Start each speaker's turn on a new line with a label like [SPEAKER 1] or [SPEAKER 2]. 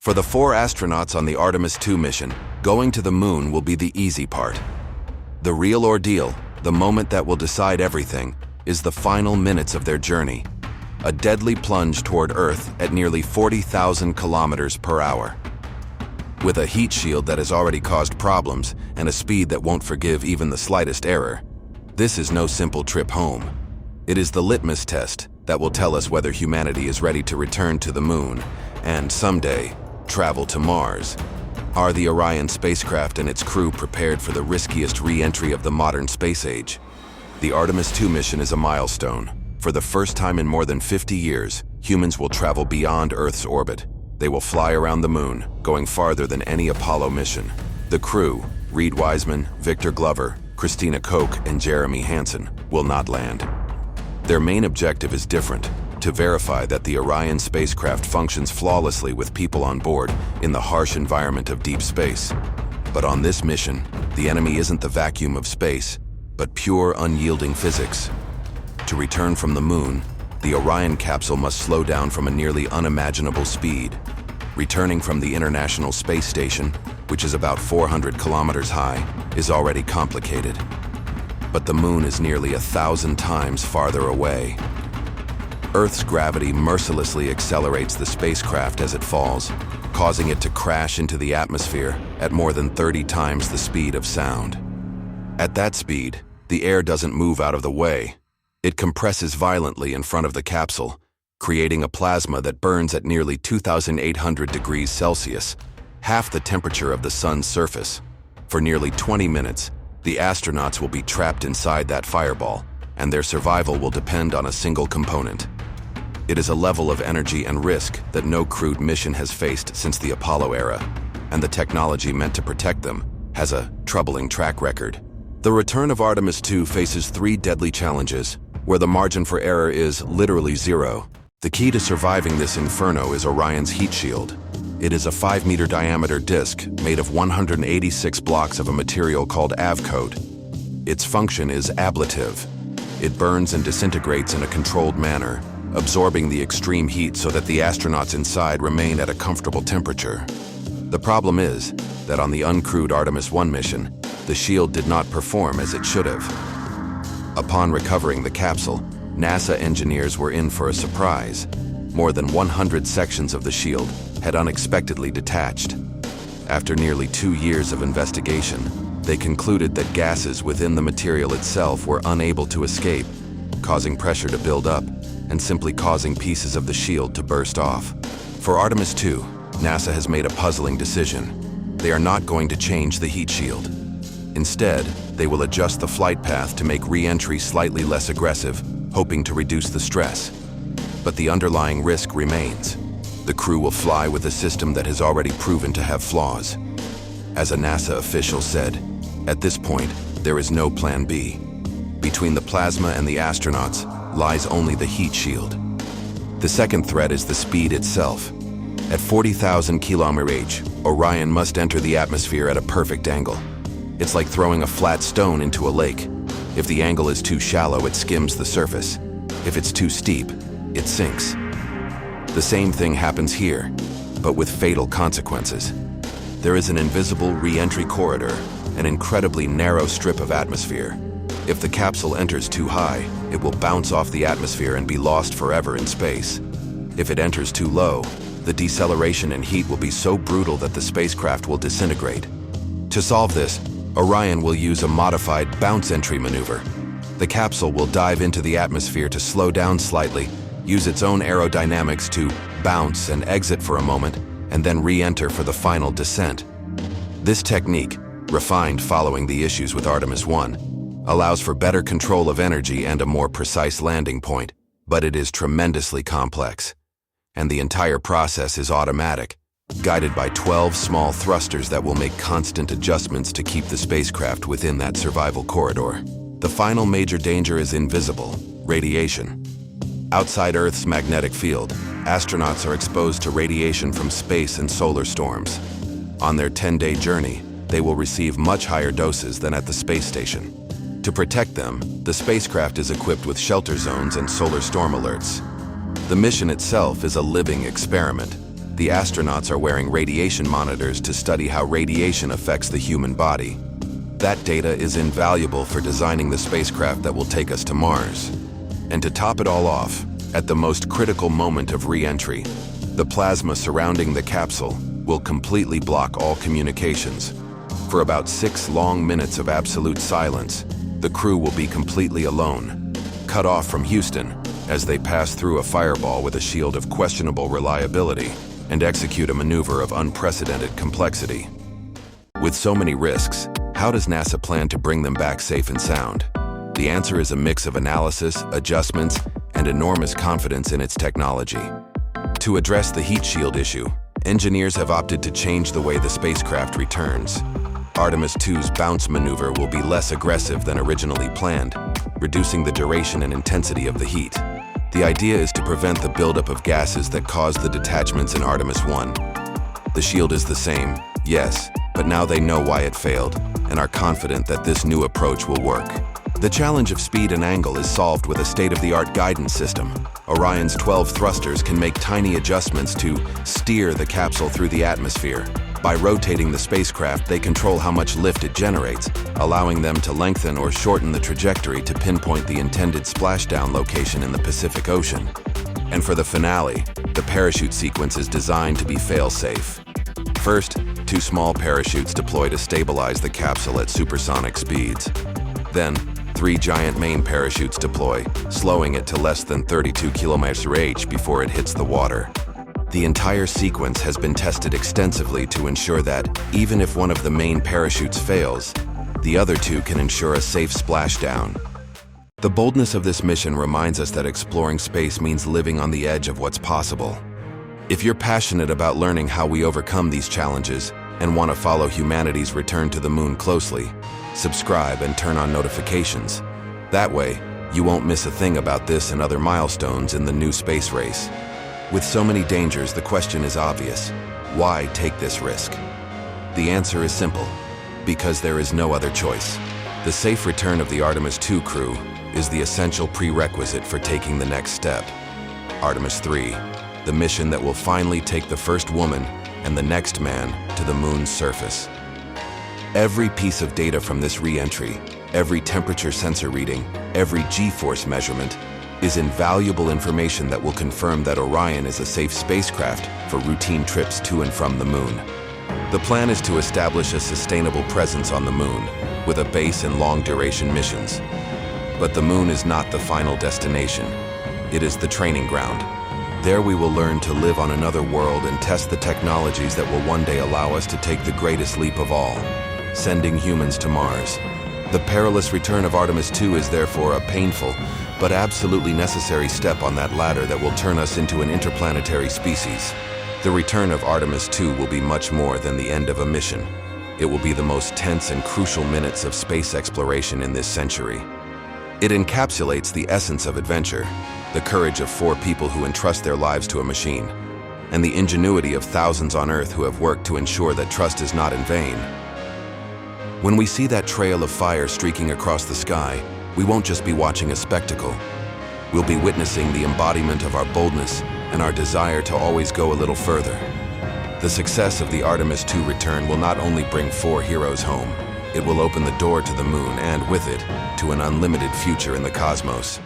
[SPEAKER 1] For the 4 astronauts on the Artemis II mission, going to the moon will be the easy part. The real ordeal, the moment that will decide everything, is the final minutes of their journey. A deadly plunge toward Earth at nearly 40,000 kilometers per hour. With a heat shield that has already caused problems and a speed that won't forgive even the slightest error, this is no simple trip home. It is the litmus test that will tell us whether humanity is ready to return to the moon and someday travel to Mars. Are the Orion spacecraft and its crew prepared for the riskiest re-entry of the modern space age? The Artemis II mission is a milestone. For the first time in more than 50 years, humans will travel beyond Earth's orbit. They will fly around the moon, going farther than any Apollo mission. The crew, Reed Wiseman, Victor Glover, Christina Koch, and Jeremy Hansen, will not land. Their main objective is different: to verify that the Orion spacecraft functions flawlessly with people on board in the harsh environment of deep space. But on this mission, the enemy isn't the vacuum of space, but pure unyielding physics. To return from the moon, the Orion capsule must slow down from a nearly unimaginable speed. Returning from the International Space Station, which is about 400 kilometers high, is already complicated. But the moon is nearly 1,000 times farther away. Earth's gravity mercilessly accelerates the spacecraft as it falls, causing it to crash into the atmosphere at more than 30 times the speed of sound. At that speed, the air doesn't move out of the way. It compresses violently in front of the capsule, creating a plasma that burns at nearly 2,800 degrees Celsius, half the temperature of the sun's surface. For nearly 20 minutes, the astronauts will be trapped inside that fireball, and their survival will depend on a single component. It is a level of energy and risk that no crewed mission has faced since the Apollo era, and the technology meant to protect them has a troubling track record. The return of Artemis II faces 3 deadly challenges, where the margin for error is literally zero. The key to surviving this inferno is Orion's heat shield. It is a 5-meter diameter disc made of 186 blocks of a material called avcoat. Its function is ablative. It burns and disintegrates in a controlled manner, absorbing the extreme heat so that the astronauts inside remain at a comfortable temperature. The problem is that on the uncrewed Artemis I mission, the shield did not perform as it should have. Upon recovering the capsule, NASA engineers were in for a surprise. More than 100 sections of the shield had unexpectedly detached. After nearly 2 years of investigation, they concluded that gases within the material itself were unable to escape, causing pressure to build up and simply causing pieces of the shield to burst off. For Artemis II, NASA has made a puzzling decision. They are not going to change the heat shield. Instead, they will adjust the flight path to make re-entry slightly less aggressive, hoping to reduce the stress. But the underlying risk remains. The crew will fly with a system that has already proven to have flaws. As a NASA official said, at this point, there is no plan B. Between the plasma and the astronauts lies only the heat shield. The second threat is the speed itself. At 40,000 km/h, Orion must enter the atmosphere at a perfect angle. It's like throwing a flat stone into a lake. If the angle is too shallow, it skims the surface. If it's too steep, it sinks. The same thing happens here, but with fatal consequences. There is an invisible re-entry corridor, an incredibly narrow strip of atmosphere. If the capsule enters too high, it will bounce off the atmosphere and be lost forever in space. If it enters too low, the deceleration and heat will be so brutal that the spacecraft will disintegrate. To solve this, Orion will use a modified bounce entry maneuver. The capsule will dive into the atmosphere to slow down slightly, use its own aerodynamics to bounce and exit for a moment, and then re-enter for the final descent. This technique, refined following the issues with Artemis I, allows for better control of energy and a more precise landing point, but it is tremendously complex. And the entire process is automatic, guided by 12 small thrusters that will make constant adjustments to keep the spacecraft within that survival corridor. The final major danger is invisible: radiation. Outside Earth's magnetic field, astronauts are exposed to radiation from space and solar storms. On their 10-day journey, they will receive much higher doses than at the space station. To protect them, the spacecraft is equipped with shelter zones and solar storm alerts. The mission itself is a living experiment. The astronauts are wearing radiation monitors to study how radiation affects the human body. That data is invaluable for designing the spacecraft that will take us to Mars. And to top it all off, at the most critical moment of re-entry, the plasma surrounding the capsule will completely block all communications. For about 6 long minutes of absolute silence, the crew will be completely alone, cut off from Houston as they pass through a fireball with a shield of questionable reliability and execute a maneuver of unprecedented complexity. With so many risks, how does NASA plan to bring them back safe and sound? The answer is a mix of analysis, adjustments, and enormous confidence in its technology. To address the heat shield issue, engineers have opted to change the way the spacecraft returns. Artemis II's bounce maneuver will be less aggressive than originally planned, reducing the duration and intensity of the heat. The idea is to prevent the buildup of gases that caused the detachments in Artemis I. The shield is the same, yes, but now they know why it failed and are confident that this new approach will work. The challenge of speed and angle is solved with a state-of-the-art guidance system. Orion's 12 thrusters can make tiny adjustments to steer the capsule through the atmosphere. By rotating the spacecraft, they control how much lift it generates, allowing them to lengthen or shorten the trajectory to pinpoint the intended splashdown location in the Pacific Ocean. And for the finale, the parachute sequence is designed to be fail-safe. First, 2 small parachutes deploy to stabilize the capsule at supersonic speeds. Then, 3 giant main parachutes deploy, slowing it to less than 32 km/h before it hits the water. The entire sequence has been tested extensively to ensure that, even if one of the main parachutes fails, the other 2 can ensure a safe splashdown. The boldness of this mission reminds us that exploring space means living on the edge of what's possible. If you're passionate about learning how we overcome these challenges and want to follow humanity's return to the moon closely, subscribe and turn on notifications. That way, you won't miss a thing about this and other milestones in the new space race. With so many dangers, the question is obvious. Why take this risk? The answer is simple: because there is no other choice. The safe return of the Artemis II crew is the essential prerequisite for taking the next step. Artemis III, the mission that will finally take the first woman and the next man to the moon's surface. Every piece of data from this re-entry, every temperature sensor reading, every G-force measurement, is invaluable information that will confirm that Orion is a safe spacecraft for routine trips to and from the moon. The plan is to establish a sustainable presence on the moon, with a base and long-duration missions. But the moon is not the final destination. It is the training ground. There we will learn to live on another world and test the technologies that will one day allow us to take the greatest leap of all, sending humans to Mars. The perilous return of Artemis II is therefore a painful, but absolutely necessary step on that ladder that will turn us into an interplanetary species. The return of Artemis II will be much more than the end of a mission. It will be the most tense and crucial minutes of space exploration in this century. It encapsulates the essence of adventure, the courage of 4 people who entrust their lives to a machine, and the ingenuity of thousands on Earth who have worked to ensure that trust is not in vain. When we see that trail of fire streaking across the sky, we won't just be watching a spectacle. We'll be witnessing the embodiment of our boldness and our desire to always go a little further. The success of the Artemis II return will not only bring 4 heroes home, it will open the door to the moon and, with it, to an unlimited future in the cosmos.